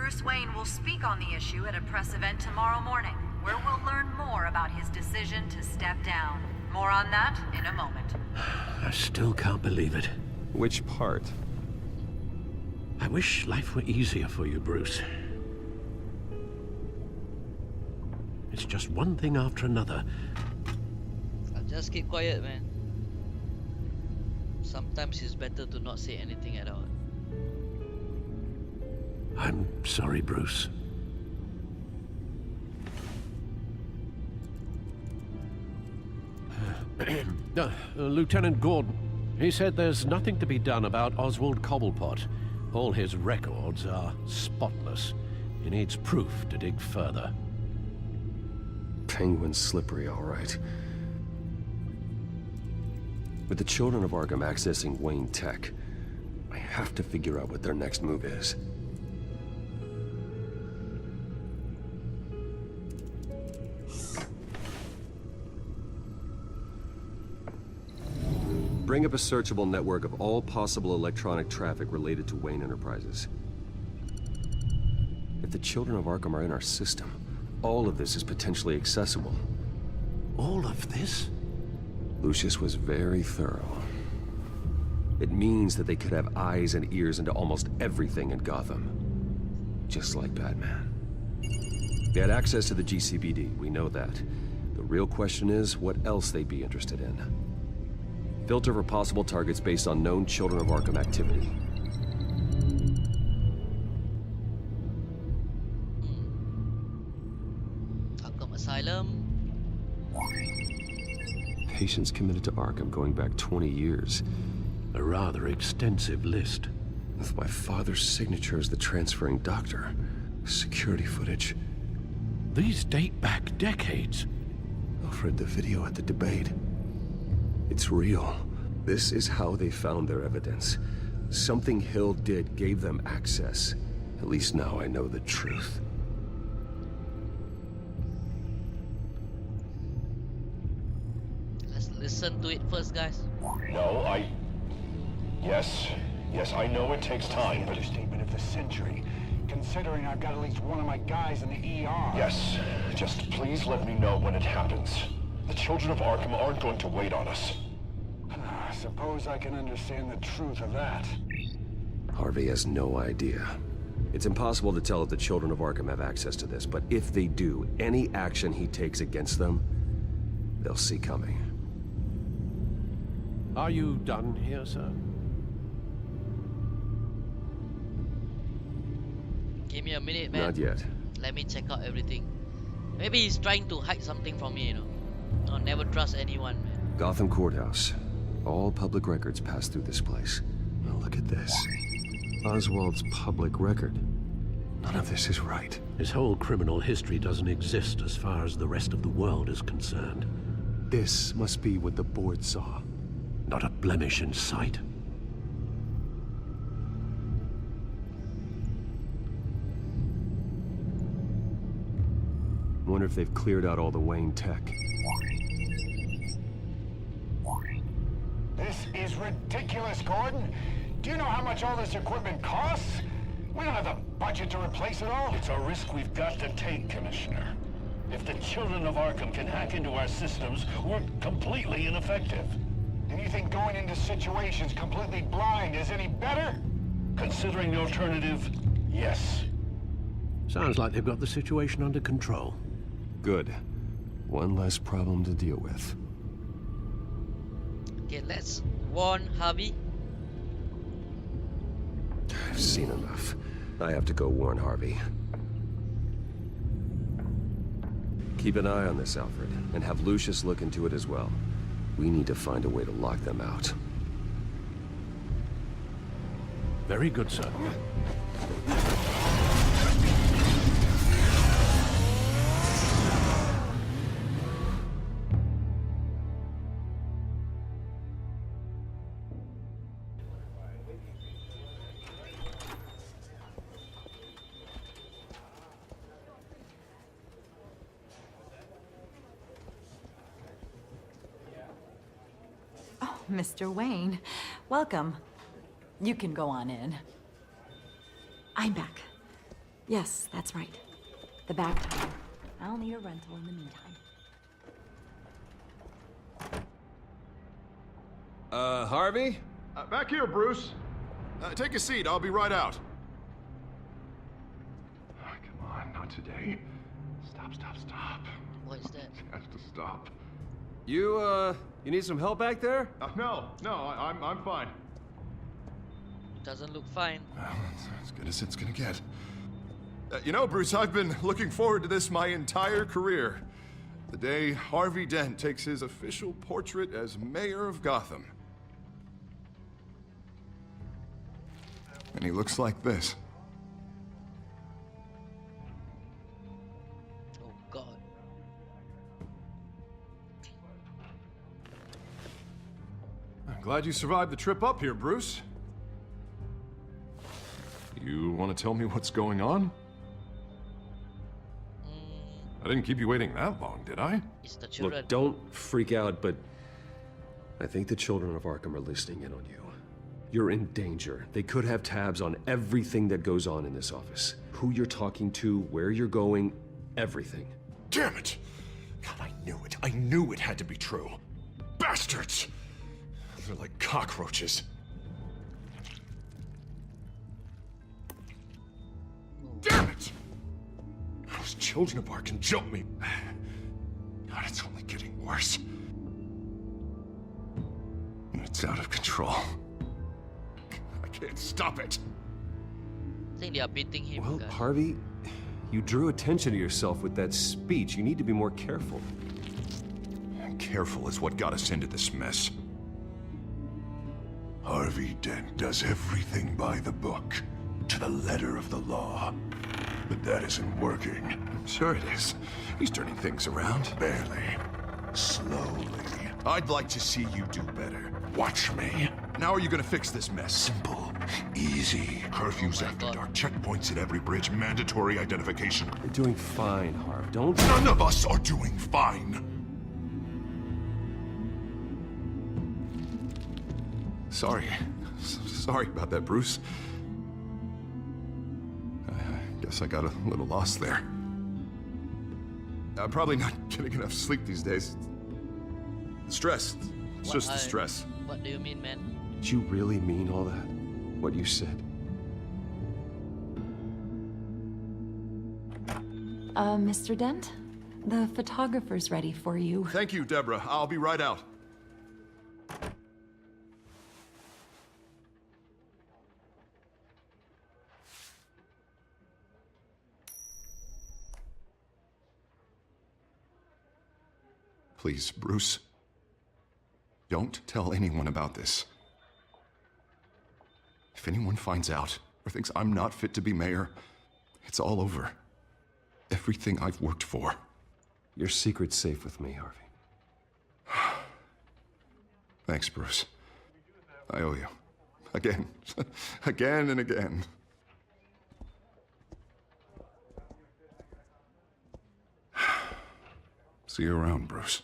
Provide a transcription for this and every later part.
Bruce Wayne will speak on the issue at a press event tomorrow morning, where we'll learn more about his decision to step down. More on that in a moment. I still can't believe it. Which part? I wish life were easier for you, Bruce. It's just one thing after another. I'll just keep quiet, man. Sometimes it's better to not say anything at all. I'm sorry, Bruce. Lieutenant Gordon, he said there's nothing to be done about Oswald Cobblepot. All his records are spotless. He needs proof to dig further. Penguin's slippery, all right. With the Children of Arkham accessing Wayne Tech, I have to figure out what their next move is. Bring up a searchable network of all possible electronic traffic related to Wayne Enterprises. If the Children of Arkham are in our system, all of this is potentially accessible. All of this? Lucius was very thorough. It means that they could have eyes and ears into almost everything in Gotham. Just like Batman. They had access to the GCPD, we know that. The real question is, what else they'd be interested in. Filter for possible targets based on known Children of Arkham activity. Arkham Asylum. Patients committed to Arkham going back 20 years. A rather extensive list. With my father's signature as the transferring doctor. Security footage. These date back decades. I've read the video at the debate. It's real. This is how they found their evidence. Something Hill did gave them access. At least now I know the truth. Let's listen to it first, guys. No, Yes, I know it takes time, but... Understatement of the century, considering I've got at least one of my guys in the ER. Yes, just please let me know when it happens. The Children of Arkham aren't going to wait on us. I suppose I can understand the truth of that. Harvey has no idea. It's impossible to tell if the Children of Arkham have access to this, but if they do, any action he takes against them, they'll see coming. Are you done here, sir? Give me a minute, man. Not yet. Let me check out everything. Maybe he's trying to hide something from me, you know. I'll never trust anyone, man. Gotham Courthouse. All public records pass through this place. Now look at this. Oswald's public record. None of this is right. His whole criminal history doesn't exist as far as the rest of the world is concerned. This must be what the board saw. Not a blemish in sight. Wonder if they've cleared out all the Wayne tech. This is ridiculous, Gordon. Do you know how much all this equipment costs? We don't have the budget to replace it all. It's a risk we've got to take, Commissioner. If the Children of Arkham can hack into our systems, we're completely ineffective. And you think going into situations completely blind is any better? Considering the alternative, yes. Sounds like they've got the situation under control. Good. One less problem to deal with. Okay, let's warn Harvey. I've seen enough. I have to go warn Harvey. Keep an eye on this, Alfred, and have Lucius look into it as well. We need to find a way to lock them out. Very good, sir. Mr. Wayne, welcome. You can go on in. I'm back. Yes, that's right. The back tire. I'll need a rental in the meantime. Harvey? Back here, Bruce. Take a seat. I'll be right out. Oh, come on, not today. Stop. What is that? It has to stop. You need some help back there? No, I'm fine. Doesn't look fine. Well, that's as good as it's gonna get. You know, Bruce, I've been looking forward to this my entire career. The day Harvey Dent takes his official portrait as mayor of Gotham. And he looks like this. Oh God. I'm glad you survived the trip up here, Bruce. You want to tell me what's going on? I didn't keep you waiting that long, did I? It's the children. Look, don't freak out, but I think the Children of Arkham are listening in on you. You're in danger. They could have tabs on everything that goes on in this office. Who you're talking to, where you're going, everything. Damn it! God, I knew it. I knew it had to be true. Bastards! They're like cockroaches. Damn it! Those Children of Arkham jumped me. God, it's only getting worse. It's out of control. I can't stop it. I think they are beating him. Well, guys. Harvey, you drew attention to yourself with that speech. You need to be more careful. Careful is what got us into this mess. Harvey Dent does everything by the book, to the letter of the law. But that isn't working. Sure it is. He's turning things around. Barely. Slowly. I'd like to see you do better. Watch me. Now are you gonna fix this mess? Simple. Easy. Curfews after dark. Checkpoints at every bridge. Mandatory identification. You're doing fine, Harv. Don't... None of us are doing fine. Sorry. Sorry about that, Bruce. I guess I got a little lost there. I'm probably not getting enough sleep these days. Stress. It's just the stress. What do you mean, man? Did you really mean all that? What you said? Mr. Dent? The photographer's ready for you. Thank you, Deborah. I'll be right out. Please, Bruce. Don't tell anyone about this. If anyone finds out or thinks I'm not fit to be mayor, it's all over. Everything I've worked for. Your secret's safe with me, Harvey. Thanks, Bruce. I owe you. Again. Again and again. See you around, Bruce.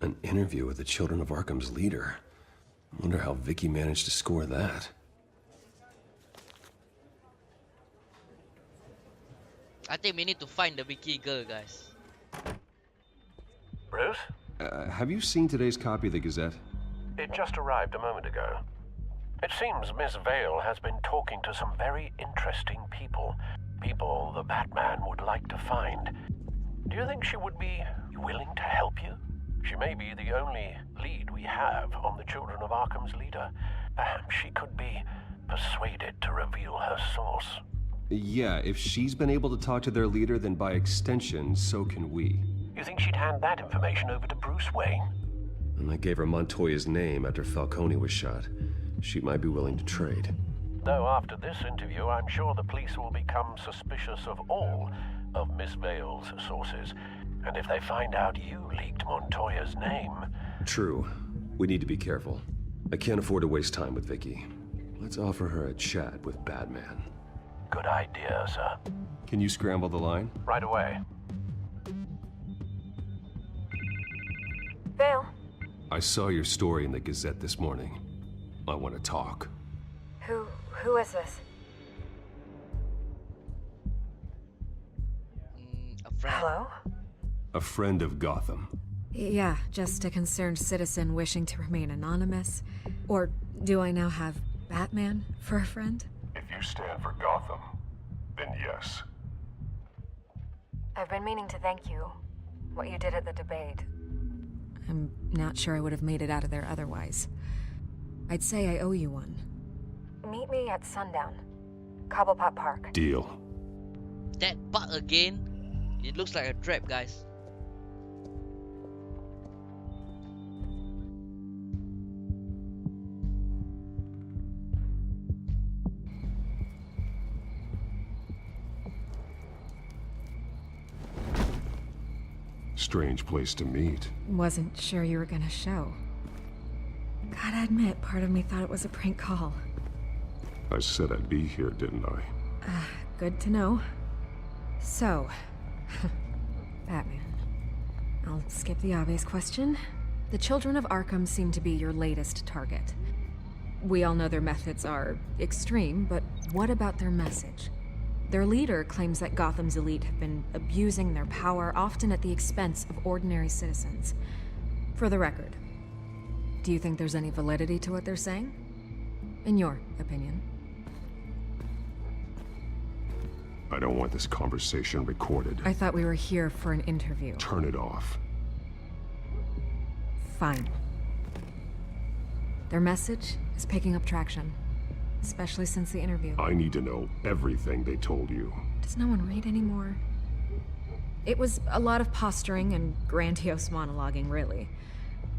An interview with the Children of Arkham's leader. I wonder how Vicky managed to score that. I think we need to find the Vicky girl, guys. Bruce? Have you seen today's copy of the Gazette? It just arrived a moment ago. It seems Miss Vale has been talking to some very interesting people. People the Batman would like to find. Do you think she would be willing to help you? She may be the only lead we have on the Children of Arkham's leader. Perhaps she could be persuaded to reveal her source. Yeah, if she's been able to talk to their leader, then by extension, so can we. You think she'd hand that information over to Bruce Wayne? And I gave her Montoya's name after Falcone was shot. She might be willing to trade. Though after this interview, I'm sure the police will become suspicious of all of Miss Vale's sources. And if they find out you leaked Montoya's name... True. We need to be careful. I can't afford to waste time with Vicky. Let's offer her a chat with Batman. good idea, sir. Can you scramble the line? Right away. Vale. I saw your story in the Gazette this morning. I want to talk. Who is this? A friend. Hello? A friend of Gotham. Yeah, just a concerned citizen wishing to remain anonymous. Or do I now have Batman for a friend? If you stand for Gotham, then yes. I've been meaning to thank you. What you did at the debate. I'm not sure I would have made it out of there otherwise. I'd say I owe you one. Meet me at sundown. Cobblepot Park. Deal. That bug again. It looks like a trap, guys. Strange place to meet. Wasn't sure you were gonna show. Gotta admit, part of me thought it was a prank call. I said I'd be here, didn't I? Good to know. So, Batman. I'll skip the obvious question. The Children of Arkham seem to be your latest target. We all know their methods are extreme, but what about their message? Their leader claims that Gotham's elite have been abusing their power, often at the expense of ordinary citizens. For the record, do you think there's any validity to what they're saying? In your opinion? I don't want this conversation recorded. I thought we were here for an interview. Turn it off. Fine. Their message is picking up traction, especially since the interview. I need to know everything they told you. Does no one read anymore? It was a lot of posturing and grandiose monologuing, really.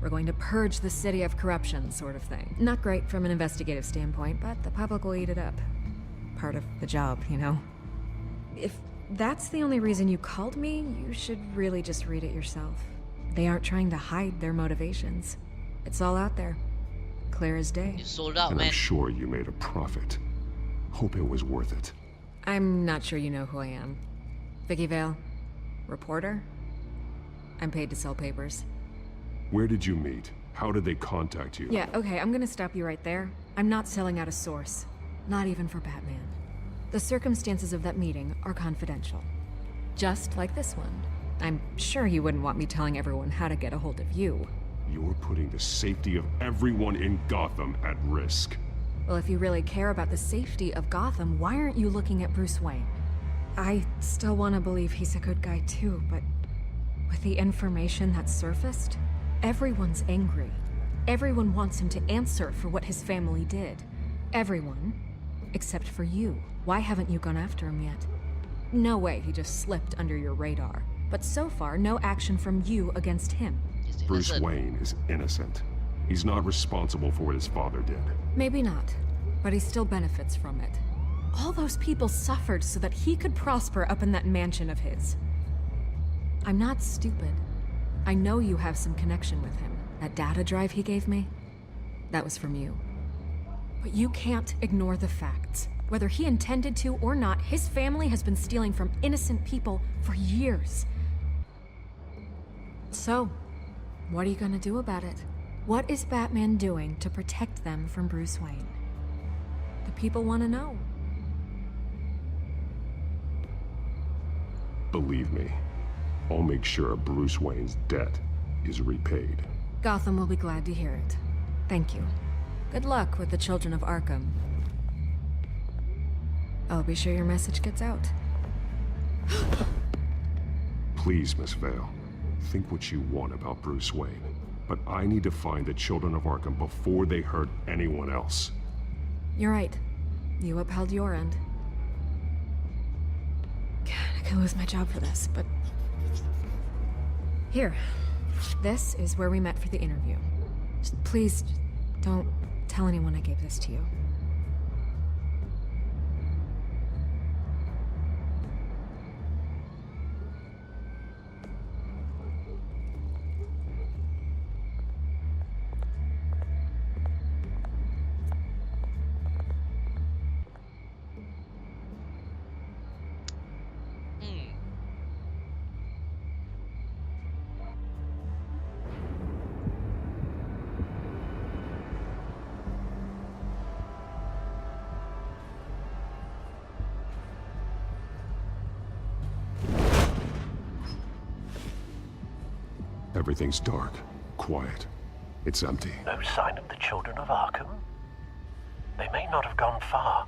We're going to purge the city of corruption, sort of thing. Not great from an investigative standpoint, but the public will eat it up. Part of the job, you know? If that's the only reason you called me, you should really just read it yourself. They aren't trying to hide their motivations. It's all out there. Clear as day. You sold out, And man. I'm sure you made a profit. Hope it was worth it. I'm not sure you know who I am. Vicky Vale. Reporter? I'm paid to sell papers. Where did you meet? How did they contact you? Yeah, okay, I'm gonna stop you right there. I'm not selling out a source. Not even for Batman. The circumstances of that meeting are confidential. Just like this one. I'm sure you wouldn't want me telling everyone how to get a hold of you. You're putting the safety of everyone in Gotham at risk. Well, if you really care about the safety of Gotham, why aren't you looking at Bruce Wayne? I still want to believe he's a good guy too, but with the information that surfaced, everyone's angry. Everyone wants him to answer for what his family did. Everyone, except for you. Why haven't you gone after him yet? No way he just slipped under your radar. But so far, no action from you against him. He's Bruce innocent. Wayne is innocent. He's not responsible for what his father did. Maybe not, but he still benefits from it. All those people suffered so that he could prosper up in that mansion of his. I'm not stupid. I know you have some connection with him. That data drive he gave me, that was from you. But you can't ignore the facts. Whether he intended to or not, his family has been stealing from innocent people for years. So, what are you gonna do about it? What is Batman doing to protect them from Bruce Wayne? The people want to know. Believe me, I'll make sure Bruce Wayne's debt is repaid. Gotham will be glad to hear it. Thank you. Good luck with the Children of Arkham. I'll be sure your message gets out. Please, Miss Vale, think what you want about Bruce Wayne. But I need to find the Children of Arkham before they hurt anyone else. You're right. You upheld your end. God, I could lose my job for this, but... Here. This is where we met for the interview. Please, don't tell anyone I gave this to you. Everything's dark, quiet. It's empty. No sign of the Children of Arkham? They may not have gone far.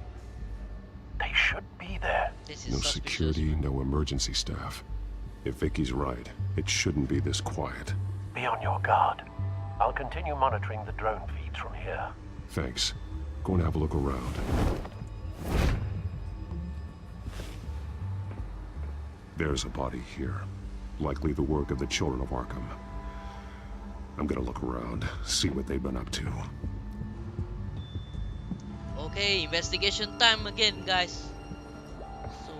They should be there. This is No suspicious. security, no emergency staff. If Vicky's right, it shouldn't be this quiet. Be on your guard. I'll continue monitoring the drone feeds from here. Thanks. Go and have a look around. There's a body here. Likely the work of the Children of Arkham. I'm gonna look around, see what they've been up to. Okay, investigation time again, guys. So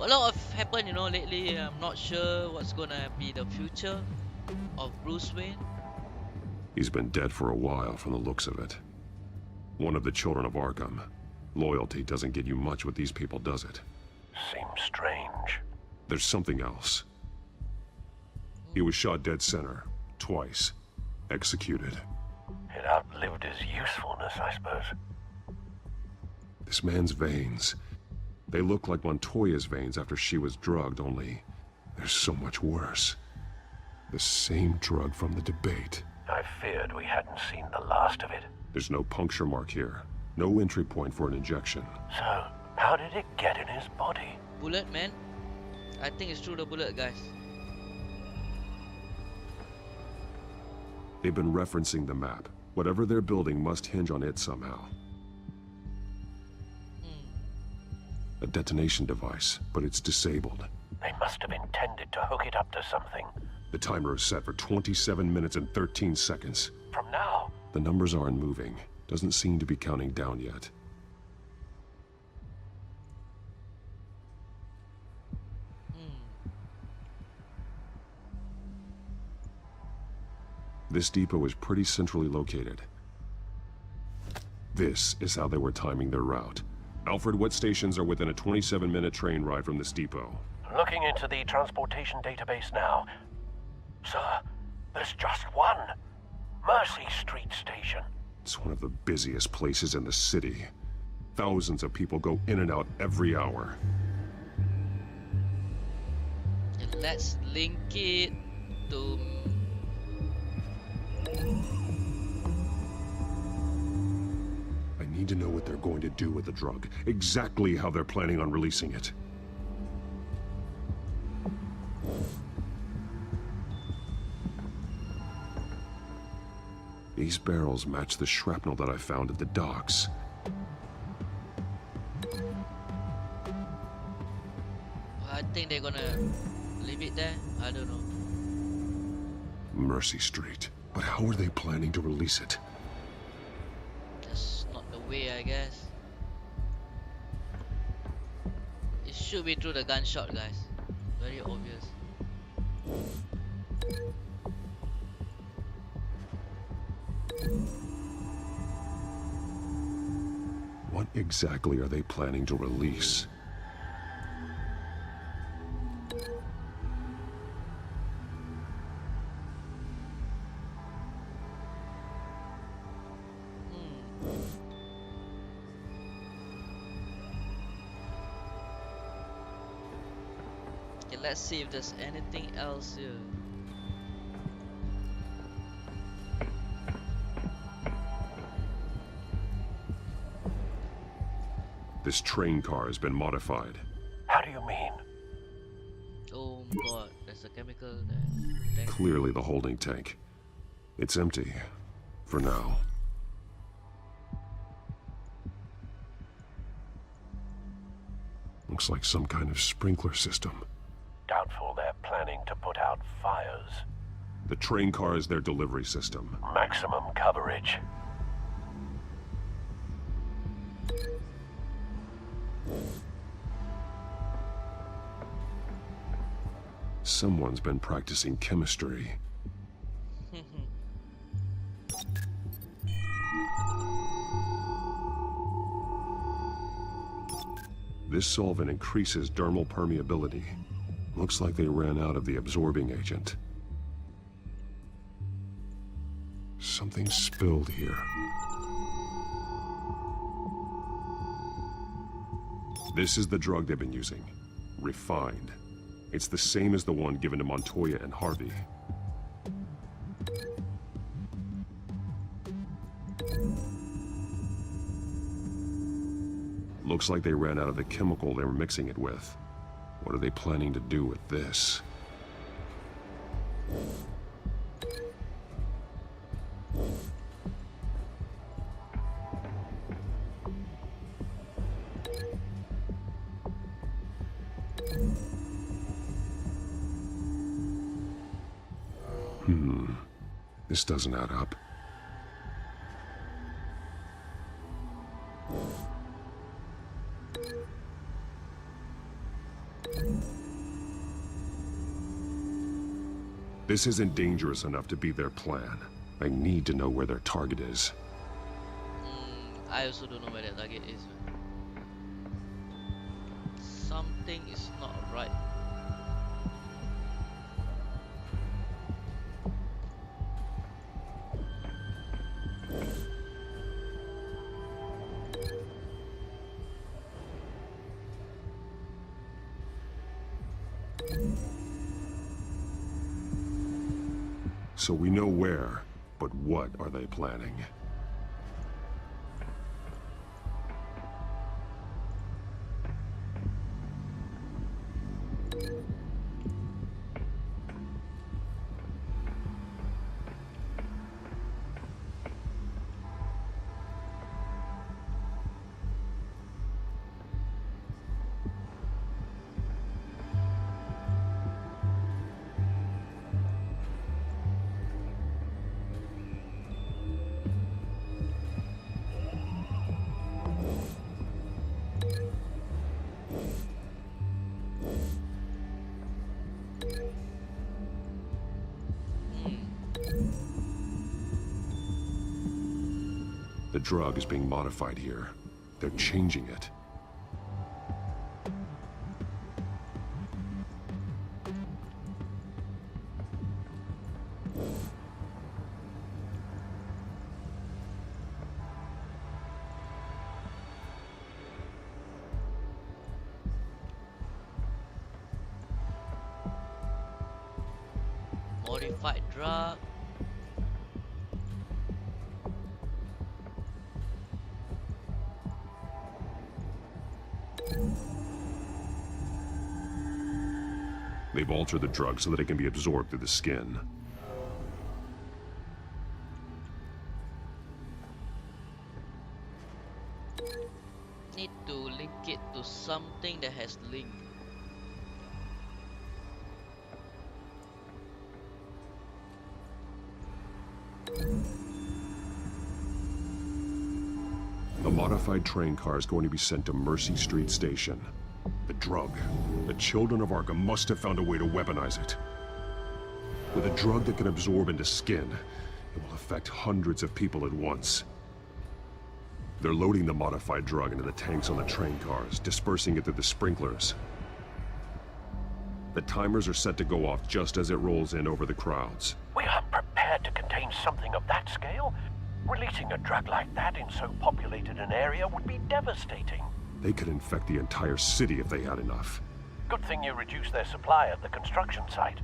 a lot of happened, you know, lately. I'm not sure what's gonna be the future of Bruce Wayne. He's been dead for a while from the looks of it. One of the Children of Arkham. Loyalty doesn't get you much with these people, does it? Seems strange. There's something else. He was shot dead center, twice. Executed. It outlived his usefulness, I suppose. This man's veins. They look like Montoya's veins after she was drugged, only they're so much worse. The same drug from the debate. I feared we hadn't seen the last of it. There's no puncture mark here. No entry point for an injection. So, how did it get in his body? Bullet, man. I think it's through the bullet, guys. They've been referencing the map. Whatever they're building must hinge on it somehow. A detonation device, but it's disabled. They must have intended to hook it up to something. The timer is set for 27 minutes and 13 seconds. From now? The numbers aren't moving. Doesn't seem to be counting down yet. This depot is pretty centrally located. This is how they were timing their route. Alfred, what stations are within a 27-minute train ride from this depot? Looking into the transportation database now. Sir, there's just one. Mercy Street Station. It's one of the busiest places in the city. Thousands of people go in and out every hour. And let's link it to... I need to know what they're going to do with the drug. Exactly how they're planning on releasing it. These barrels match the shrapnel that I found at the docks. I think they're gonna leave it there. I don't know. Mercy Street. But how are they planning to release it? That's not the way, I guess. It should be through the gunshot, guys. Very obvious. What exactly are they planning to release? Okay, let's see if there's anything else here. This train car has been modified. How do you mean? Oh my god, there's a chemical there. Thank Clearly the holding tank. It's empty. For now. Looks like some kind of sprinkler system. Doubtful they're planning to put out fires. The train car is their delivery system. Maximum coverage. Someone's been practicing chemistry. This solvent increases dermal permeability. Looks like they ran out of the absorbing agent. Something spilled here. This is the drug they've been using. Refined. It's the same as the one given to Montoya and Harvey. Looks like they ran out of the chemical they were mixing it with. What are they planning to do with this? This doesn't add up. This isn't dangerous enough to be their plan. I need to know where their target is. I also don't know where their target is. Something is not right. So we know where, but what are they planning? The drug is being modified here. They're changing it. Modified drug. They've altered the drug so that it can be absorbed through the skin. Need to link it to something that has link. The modified train car is going to be sent to Mercy Street Station. The drug. The Children of Arkham must have found a way to weaponize it. With a drug that can absorb into skin, it will affect hundreds of people at once. They're loading the modified drug into the tanks on the train cars, dispersing it through the sprinklers. The timers are set to go off just as it rolls in over the crowds. We aren't prepared to contain something of that scale. Releasing a drug like that in so populated an area would be devastating. They could infect the entire city if they had enough. Good thing you reduced their supply at the construction site.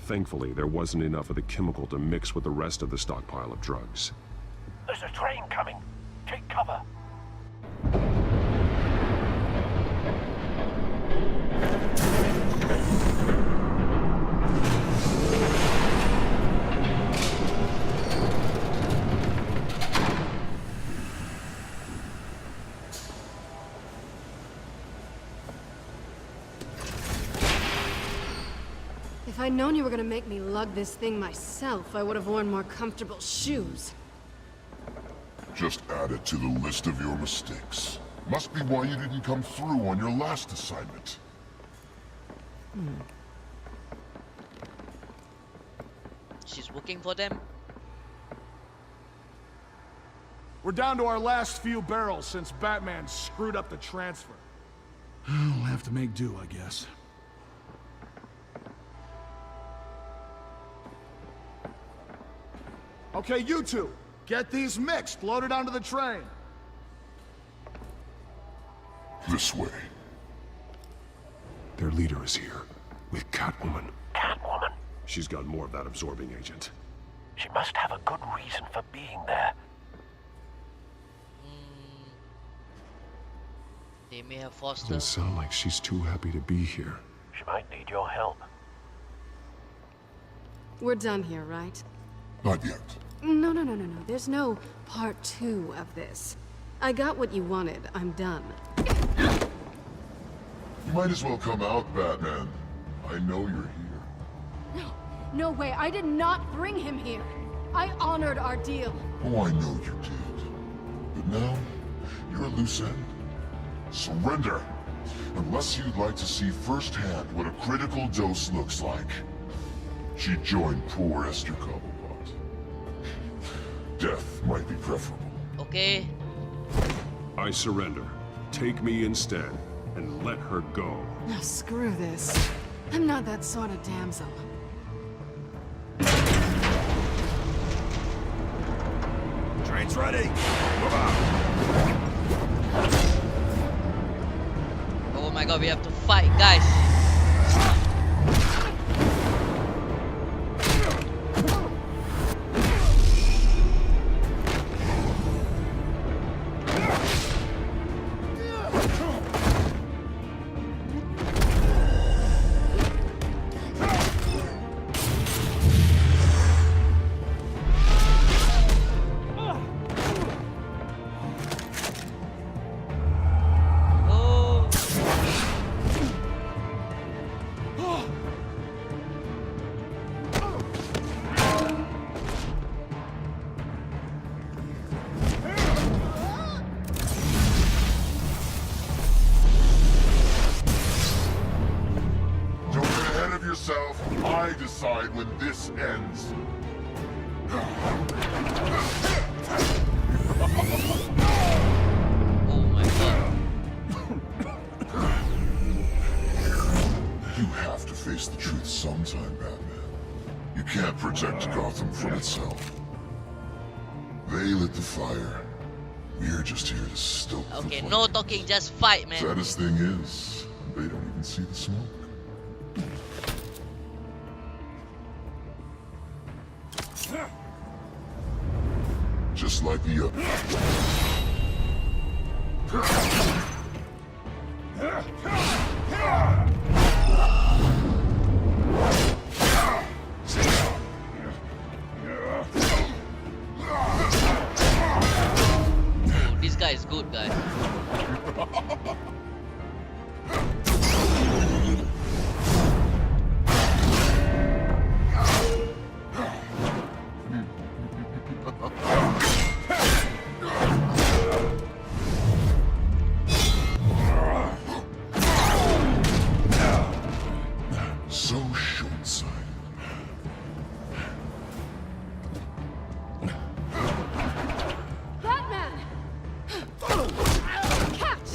Thankfully, there wasn't enough of the chemical to mix with the rest of the stockpile of drugs. There's a train coming. Take cover. If I'd known you were gonna make me lug this thing myself, I would have worn more comfortable shoes. Just add it to the list of your mistakes. Must be why you didn't come through on your last assignment. She's working for them. We're down to our last few barrels since Batman screwed up the transfer. We'll have to make do, I guess. Okay, you two, get these mixed, loaded onto the train. This way. Their leader is here, with Catwoman. Catwoman? She's got more of that absorbing agent. She must have a good reason for being there. They may have forced her. Doesn't sound like she's too happy to be here. She might need your help. We're done here, right? Not yet. No. There's no part 2 of this. I got what you wanted. I'm done. You might as well come out, Batman. I know you're here. No way. I did not bring him here. I honored our deal. Oh, I know you did. But now, you're a loose end. Surrender! Unless you'd like to see firsthand what a critical dose looks like. She joined poor Esther Cobblepot. Death might be preferable. Okay. I surrender. Take me instead, and let her go. Now screw this. I'm not that sort of damsel. Train's ready. Move out. Oh my god, we have to fight, guys. I decide when this ends. Oh my god. You have to face the truth sometime, Batman. You can't protect Gotham from itself. They lit the fire. We're just here to stoke the Okay, flame. no talking, just fight, man. Saddest thing is, they don't even see the smoke. Just like the other. Oh, this guy is good, guys. So short-sighted. Batman! Catch!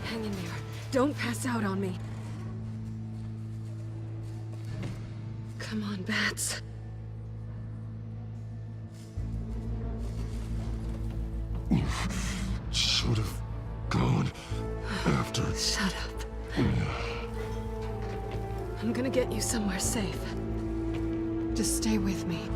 Hang in there. Don't pass out on me. Come on, Bats. Should have gone after. Shut up. I'm gonna get you somewhere safe. Just stay with me.